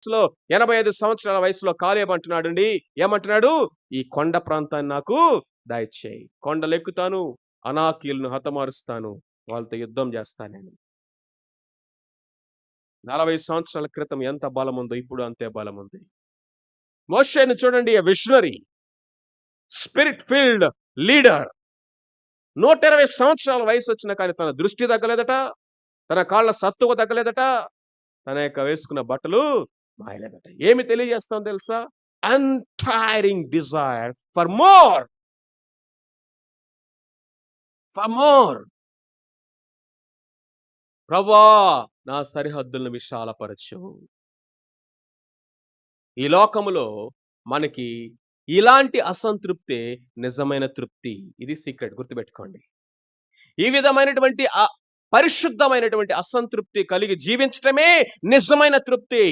వయసులో 85 సంవత్సరాల వయసులో కాలేబు అంటున్నాడండి. ఏమంటున్నాడు? ఈ కొండ ప్రాంతాన్ని నాకు దయచేయి. కొండలెక్కుతాను, అనాకీయులను హతమారుస్తాను, వాళ్ళతో యుద్ధం చేస్తా నేను. 40 సంవత్సరాల క్రితం ఎంత బలముందో ఇప్పుడు అంతే బలముంది. మోషేని చూడండి, ఎ విషనరీ, స్పిరిట్ ఫిల్డ్ లీడర్. 120 సంవత్సరాల వయసొచ్చినా కానీ తన దృష్టి తగ్గలేదట. తన కాళ్ళ సత్తువ తగ్గలేదట. తన యొక్క వేసుకున్న బట్టలు మాయలేదట. ఏమి తెలియజేస్తాం తెలుసా? Untiring desire for more. For more. ప్రభువా, నా సరిహద్దులను విశాలపరచు. ఈ లోకములో మనకి ఇలాంటి అసంతృప్తే నిజమైన తృప్తి. ఇది సీక్రెట్, గుర్తుపెట్టుకోండి. ఈ విధమైనటువంటి పరిశుద్ధమైనటువంటి అసంతృప్తి కలిగి జీవించటమే నిజమైన తృప్తి.